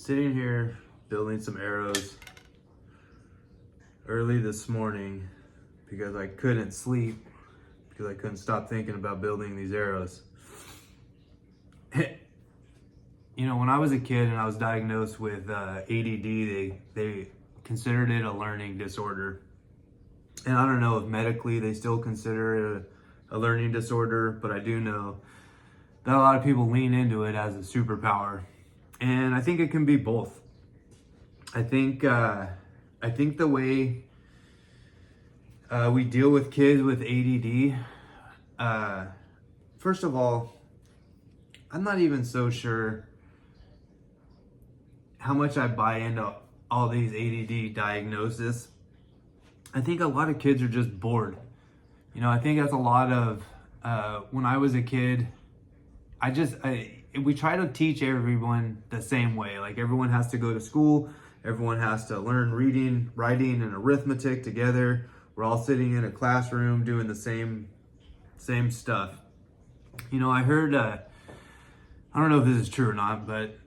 sitting here building some arrows early this morning because I couldn't sleep because I couldn't stop thinking about building these arrows. You know, when I was a kid and I was diagnosed with ADD, they considered it a learning disorder. And I don't know if medically they still consider it a learning disorder, but I do know that a lot of people lean into it as a superpower. And I think it can be both. I think the way we deal with kids with ADD, first of all, I'm not even so sure how much I buy into all these ADD diagnoses. I think a lot of kids are just bored. You know, I think that's a lot of, when I was a kid, we try to teach everyone the same way. Like, everyone has to go to school, everyone has to learn reading, writing, and arithmetic together. We're all sitting in a classroom doing the same stuff. You know, I heard, I don't know if this is true or not, but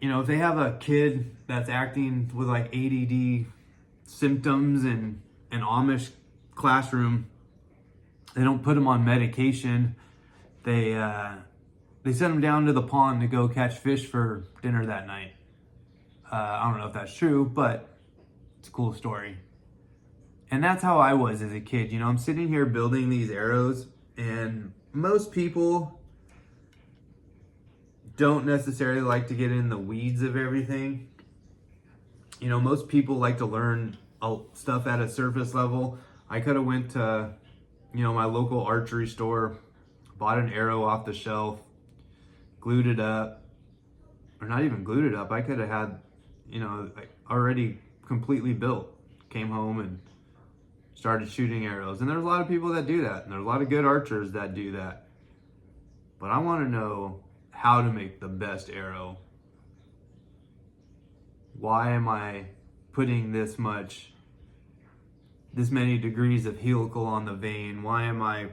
you know, if they have a kid that's acting with like ADD symptoms in an Amish classroom, they don't put them on medication. They send them down to the pond to go catch fish for dinner that night. I don't know if that's true, but it's a cool story. And that's how I was as a kid. You know, I'm sitting here building these arrows, and most people don't necessarily like to get in the weeds of everything. You know, most people like to learn stuff at a surface level. I could have went to, you know, my local archery store, bought an arrow off the shelf, glued it up, or not even glued it up. I could have had, you know, already completely built, came home and started shooting arrows. And there's a lot of people that do that, and there's a lot of good archers that do that. But I want to know how to make the best arrow. Why am I putting this many degrees of helical on the vein? Why am I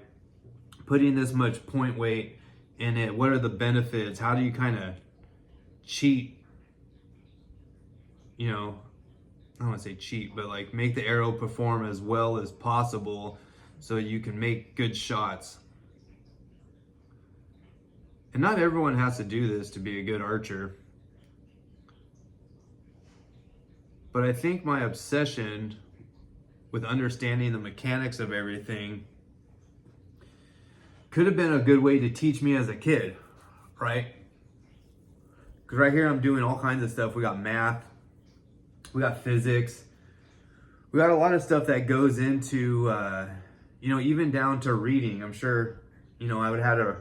putting this much point weight in it? What are the benefits? How do you kind of cheat? You know, I don't want to say cheat, but like make the arrow perform as well as possible so you can make good shots. And not everyone has to do this to be a good archer. But I think my obsession with understanding the mechanics of everything could have been a good way to teach me as a kid, right? Because right here I'm doing all kinds of stuff. We got math, we got physics, we got a lot of stuff that goes into, you know, even down to reading. I'm sure, you know, I would have to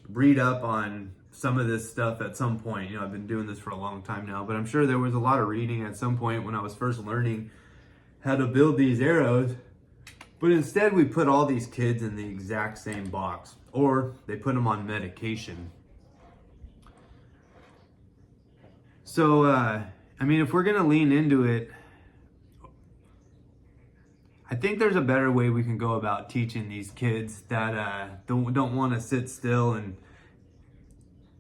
read up on some of this stuff at some point. You know, I've been doing this for a long time now, but I'm sure there was a lot of reading at some point when I was first learning how to build these arrows. But instead we put all these kids in the exact same box, or they put them on medication. So, I mean, if we're gonna lean into it, I think there's a better way we can go about teaching these kids that don't want to sit still. And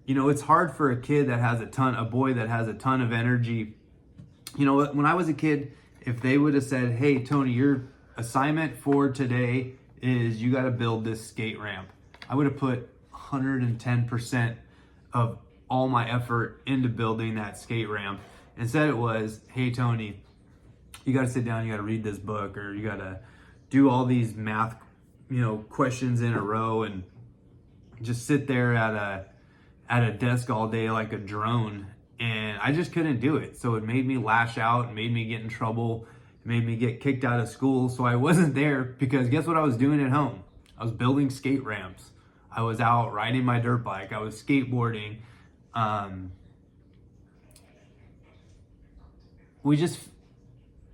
you know, it's hard for a kid that has a boy that has a ton of energy. You know, when I was a kid, if they would have said, "Hey, Tony, your assignment for today is you got to build this skate ramp," I would have put 110% of all my effort into building that skate ramp. Instead, it was, "Hey, Tony, you got to sit down, you got to read this book, or you got to do all these math, you know, questions in a row and just sit there at a desk all day like a drone." And I just couldn't do it. So it made me lash out, made me get in trouble, made me get kicked out of school. So I wasn't there because guess what I was doing at home? I was building skate ramps. I was out riding my dirt bike. I was skateboarding.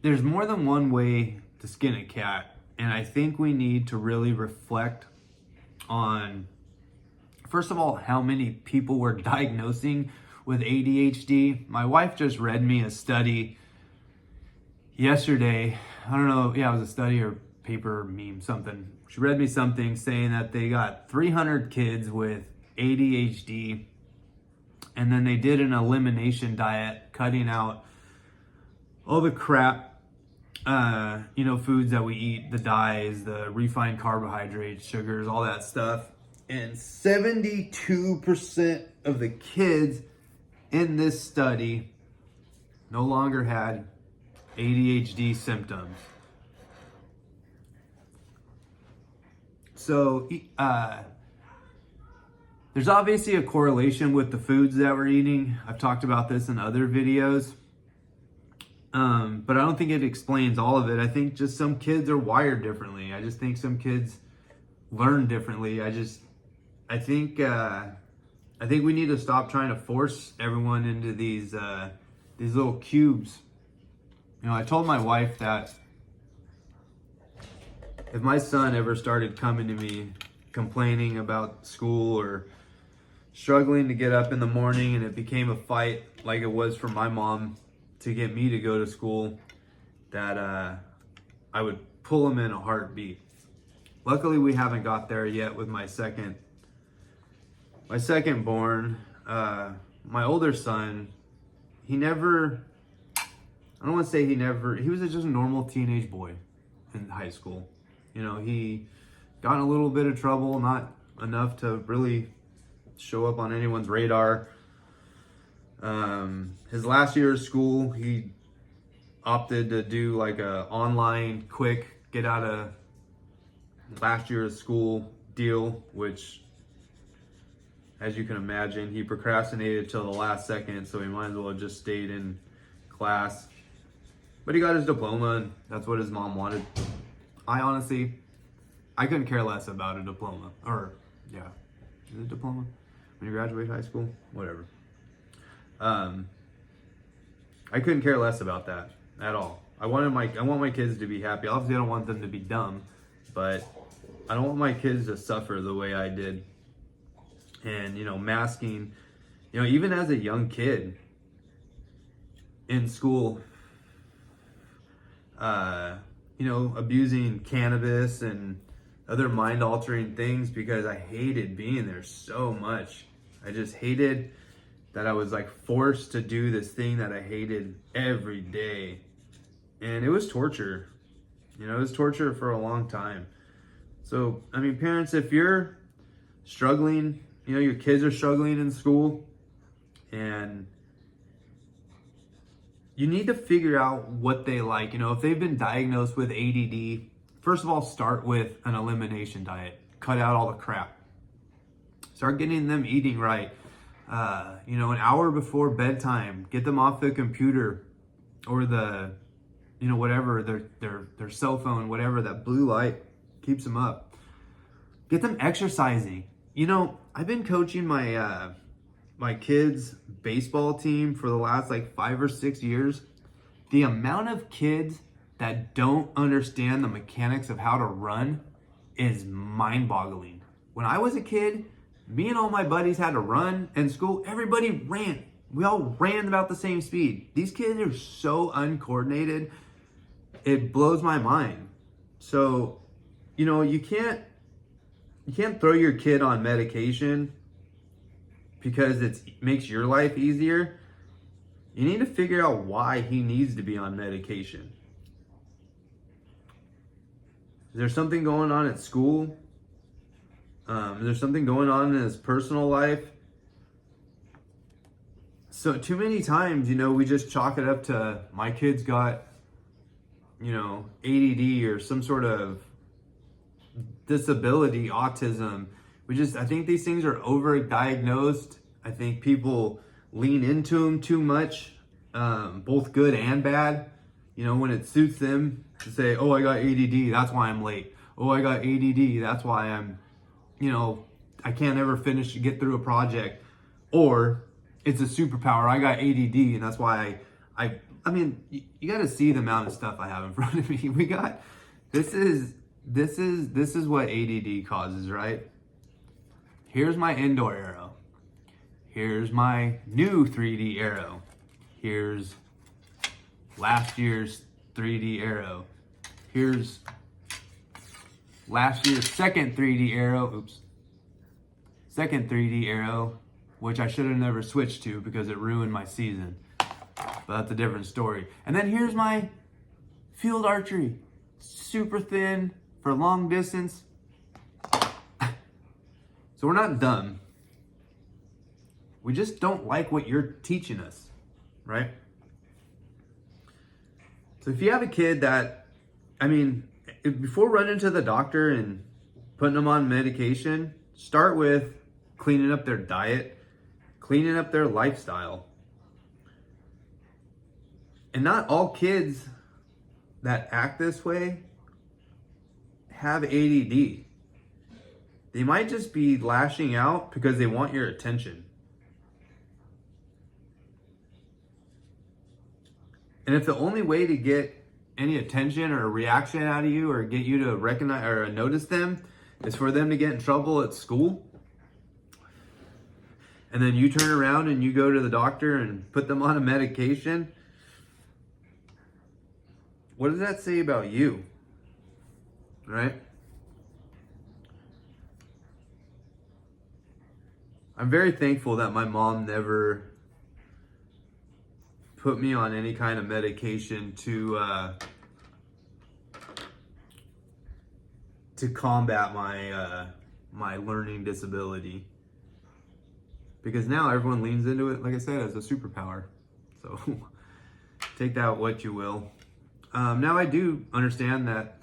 There's more than one way to skin a cat. And I think we need to really reflect on, first of all, how many people we're diagnosing with ADHD. My wife just read me a study yesterday. I don't know, yeah, it was a study or paper meme, something. She read me something saying that they got 300 kids with ADHD And then they did an elimination diet, cutting out all the crap, foods that we eat, the dyes, the refined carbohydrates, sugars, all that stuff. And 72% of the kids in this study no longer had ADHD symptoms. So there's obviously a correlation with the foods that we're eating. I've talked about this in other videos. But I don't think it explains all of it. I think just some kids are wired differently. I just think some kids learn differently. I think we need to stop trying to force everyone into these little cubes. I told my wife that if my son ever started coming to me complaining about school or struggling to get up in the morning and it became a fight like it was for my mom to get me to go to school, that I would pull him in a heartbeat. Luckily, we haven't got there yet with my second born. My older son, he was just a normal teenage boy in high school. He got in a little bit of trouble, not enough to really show up on anyone's radar. His last year of school, he opted to do like a online quick get out of last year of school deal, which, as you can imagine, he procrastinated till the last second, so he might as well have just stayed in class. But he got his diploma, and that's what his mom wanted. I couldn't care less about a diploma. Is it a diploma? When you graduate high school? Whatever. I couldn't care less about that at all. I want my kids to be happy. Obviously, I don't want them to be dumb, but I don't want my kids to suffer the way I did. And, masking, even as a young kid in school, abusing cannabis and other mind-altering things because I hated being there so much. I just hated that I was like forced to do this thing that I hated every day. And it was torture. It was torture for a long time. So, parents, if you're struggling, your kids are struggling in school, and you need to figure out what they like. If they've been diagnosed with ADD, first of all, start with an elimination diet. Cut out all the crap. Start getting them eating right. An hour before bedtime, get them off the computer or the, whatever, their cell phone, whatever, that blue light keeps them up. Get them exercising. I've been coaching my kids' baseball team for the last 5 or 6 years. The amount of kids that don't understand the mechanics of how to run is mind-boggling. When I was a kid, me and all my buddies had to run in school. Everybody ran. We all ran about the same speed. These kids are so uncoordinated. It blows my mind. So, you can't throw your kid on medication because it makes your life easier. You need to figure out why he needs to be on medication. Is there something going on at school? Is there something going on in his personal life? So too many times, we just chalk it up to my kid's got, ADD or some sort of disability, autism. I think these things are overdiagnosed. I think people lean into them too much, both good and bad. When it suits them to say, oh, I got ADD, that's why I'm late. Oh, I got ADD, that's why I'm, I can't ever get through a project. Or it's a superpower, I got ADD, and that's why you got to see the amount of stuff I have in front of me. This is what ADD causes, right? Here's my indoor arrow. Here's my new 3D arrow. Here's last year's 3D arrow. Here's last year's second 3D arrow. Second 3D arrow. which I should have never switched to because it ruined my season. But that's a different story. And then here's my field archery. Super thin for long distance. So we're not dumb. We just don't like what you're teaching us, right? So if you have a kid that, before running to the doctor and putting them on medication, start with cleaning up their diet, cleaning up their lifestyle. And not all kids that act this way have ADD. They might just be lashing out because they want your attention. And if the only way to get any attention or a reaction out of you or get you to recognize or notice them is for them to get in trouble at school, and then you turn around and you go to the doctor and put them on a medication, what does that say about you? Right? I'm very thankful that my mom never put me on any kind of medication to combat my learning disability. Because now everyone leans into it, like I said, as a superpower. So take that what you will. Now I do understand that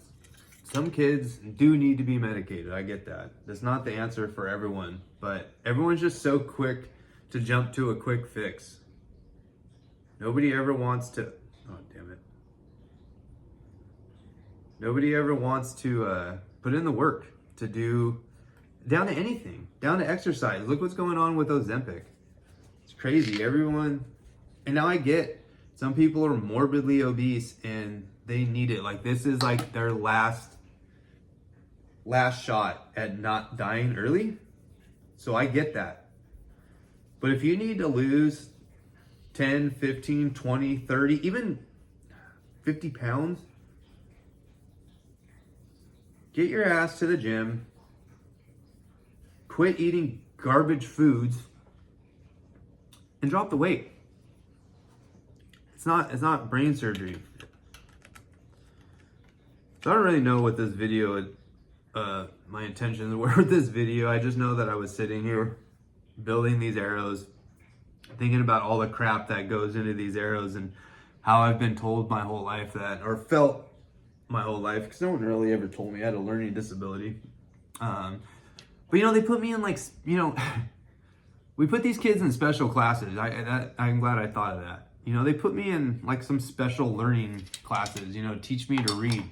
some kids do need to be medicated. I get that. That's not the answer for everyone, but everyone's just so quick to jump to a quick fix. Nobody ever wants to, Nobody ever wants to put in the work to do, down to anything, down to exercise. Look what's going on with Ozempic. It's crazy. Everyone, and now I get some people are morbidly obese and they need it. Like this is like their last shot at not dying early. So I get that. But if you need to lose 10, 15, 20, 30, even 50 pounds, get your ass to the gym, quit eating garbage foods, and drop the weight. It's not brain surgery. So I don't really know what this video, my intentions were with this video. I just know that I was sitting here building these arrows, thinking about all the crap that goes into these arrows and how I've been told my whole life that, or felt my whole life, because no one really ever told me I had a learning disability. But they put me in we put these kids in special classes. I'm glad I thought of that. They put me in like some special learning classes, teach me to read.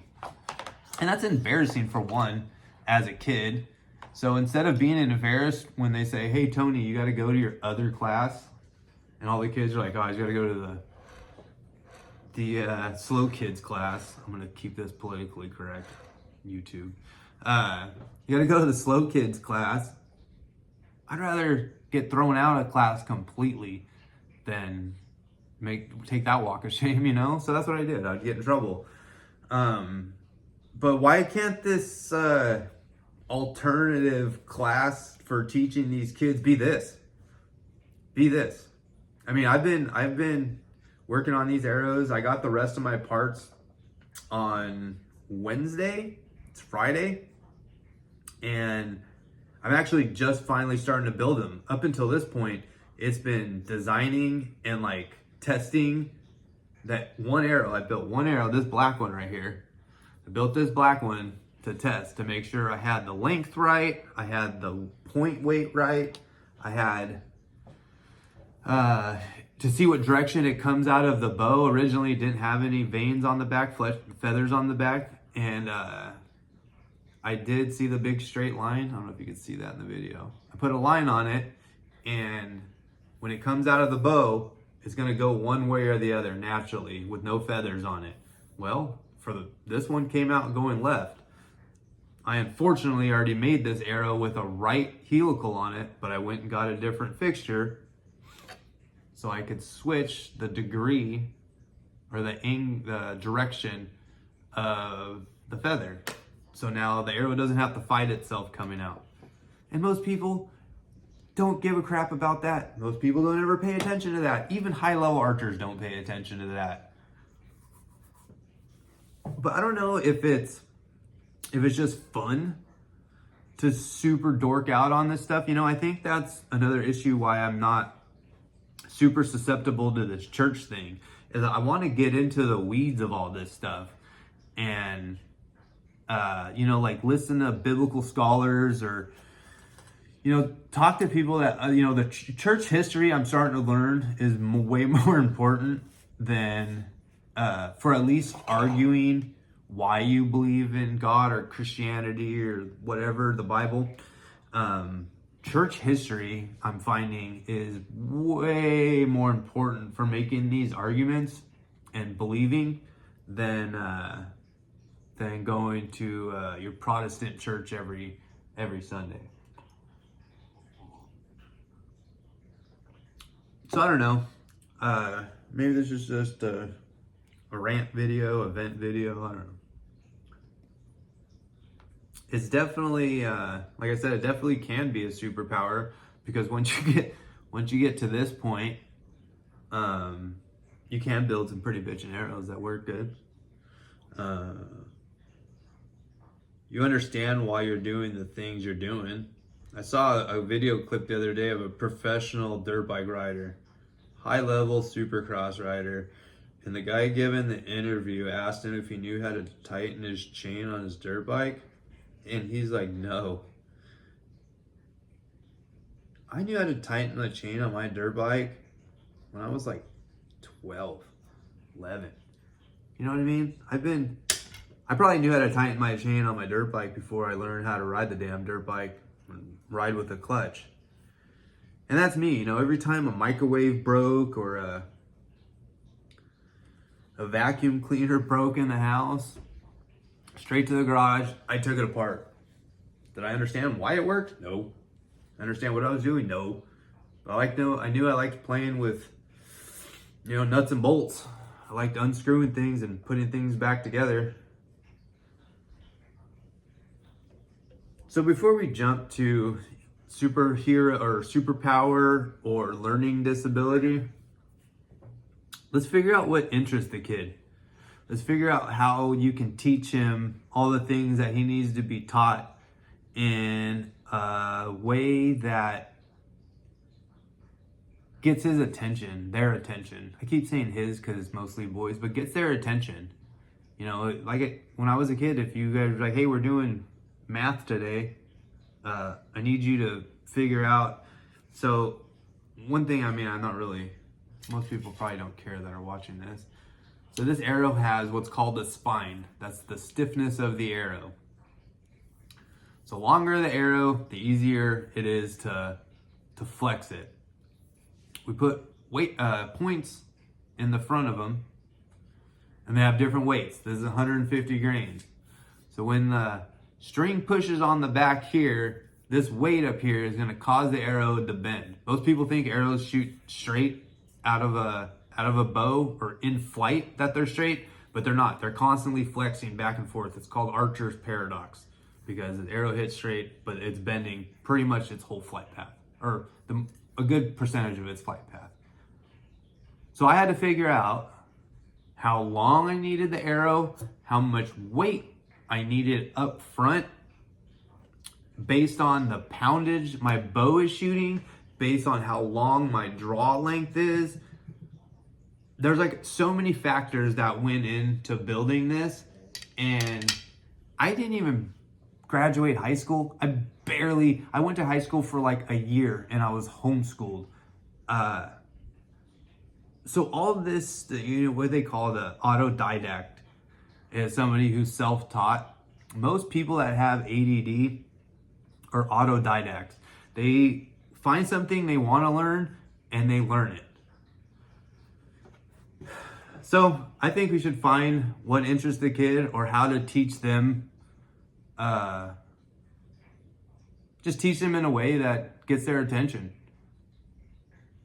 And that's embarrassing for one, as a kid. So instead of being embarrassed when they say, hey, Tony, you got to go to your other class, and all the kids are like, oh, you got to go to the slow kids class. I'm going to keep this politically correct, YouTube. You got to go to the slow kids class. I'd rather get thrown out of class completely than take that walk of shame, So that's what I did. I'd get in trouble. But why can't this alternative class for teaching these kids be this? I've been working on these arrows. I got the rest of my parts on Wednesday. It's Friday. And I'm actually just finally starting to build them. Up until this point, it's been designing and testing that one arrow. I built one arrow, this black one right here. I built this black one to test, to make sure I had the length right, I had the point weight right, I had to see what direction it comes out of the bow. Originally it didn't have any veins on the back, feathers on the back, and I did see the big straight line. I don't know if you can see that in the video. I put a line on it, and when it comes out of the bow, it's gonna go one way or the other naturally with no feathers on it. Well, this one came out going left. I unfortunately already made this arrow with a right helical on it, but I went and got a different fixture so I could switch the degree or the direction of the feather. So now the arrow doesn't have to fight itself coming out. And most people, don't give a crap about that. Most people don't ever pay attention to that. Even high-level archers don't pay attention to that. But I don't know if it's just fun to super dork out on this stuff. I think that's another issue why I'm not super susceptible to this church thing, is I want to get into the weeds of all this stuff and like listen to biblical scholars, or talk to people that the church history I'm starting to learn is way more important than for at least arguing why you believe in God or Christianity or whatever, the Bible. Church history, I'm finding, is way more important for making these arguments and believing than going to your Protestant church every Sunday. So I don't know. Maybe this is just a rant video, a vent video. I don't know. It's definitely, like I said, it definitely can be a superpower, because once you get to this point, you can build some pretty bitchin' arrows that work good. You understand why you're doing the things you're doing. I saw a video clip the other day of a professional dirt bike rider, high-level supercross rider, and the guy giving the interview asked him if he knew how to tighten his chain on his dirt bike. And he's like, no. I knew how to tighten the chain on my dirt bike when I was like 12, 11. You know what I mean? I probably knew how to tighten my chain on my dirt bike before I learned how to ride the damn dirt bike and ride with a clutch. And that's me, every time a microwave broke or a vacuum cleaner broke in the house, straight to the garage, I took it apart. Did I understand why it worked? No. Understand what I was doing? No. But I knew I liked playing with, nuts and bolts. I liked unscrewing things and putting things back together. So before we jump to superhero or superpower or learning disability, let's figure out what interests the kid. Let's figure out how you can teach him all the things that he needs to be taught in a way that gets his attention, their attention. I keep saying his because it's mostly boys, but gets their attention. When I was a kid, if you guys were like, hey, we're doing math today, I need you to figure out. So one thing, I'm not really, most people probably don't care that are watching this. So this arrow has what's called a spine. That's the stiffness of the arrow. So longer the arrow, the easier it is to flex it. We put points in the front of them, and they have different weights. This is 150 grains. So when the string pushes on the back here, this weight up here is going to cause the arrow to bend. Most people think arrows shoot straight out of a bow or in flight, that they're straight, but they're not. They're constantly flexing back and forth. It's called archer's paradox, because the arrow hits straight, but it's bending pretty much its whole flight path, or a good percentage of its flight path. So I had to figure out how long I needed the arrow, how much weight I needed up front, based on the poundage my bow is shooting, based on how long my draw length is. There's so many factors that went into building this, and I didn't even graduate high school. I went to high school for a year, and I was homeschooled. So all of this, what they call the autodidact, is somebody who's self-taught. Most people that have ADD are autodidacts. They find something they want to learn, and they learn it. So I think we should find what interests the kid, or how to teach them, just teach them in a way that gets their attention.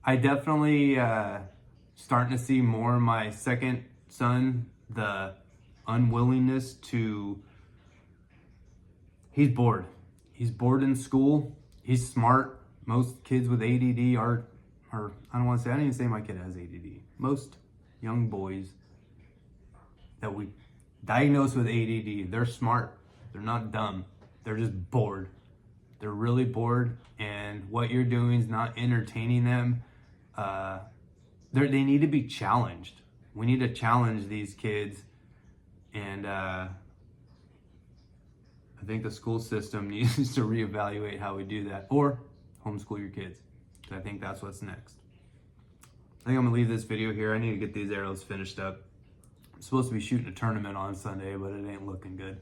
I definitely starting to see more in my second son, the unwillingness to, he's bored. He's bored in school. He's smart. most kids with ADD are I don't want to say, I didn't even say my kid has ADD. Most young boys that we diagnose with ADD, they're smart. They're not dumb. They're just bored. They're really bored, and what you're doing is not entertaining them. They need to be challenged. We need to challenge these kids, and I think the school system needs to reevaluate how we do that, or homeschool your kids. I think that's what's next. I think I'm gonna leave this video here. I need to get these arrows finished up. I'm supposed to be shooting a tournament on Sunday, but it ain't looking good.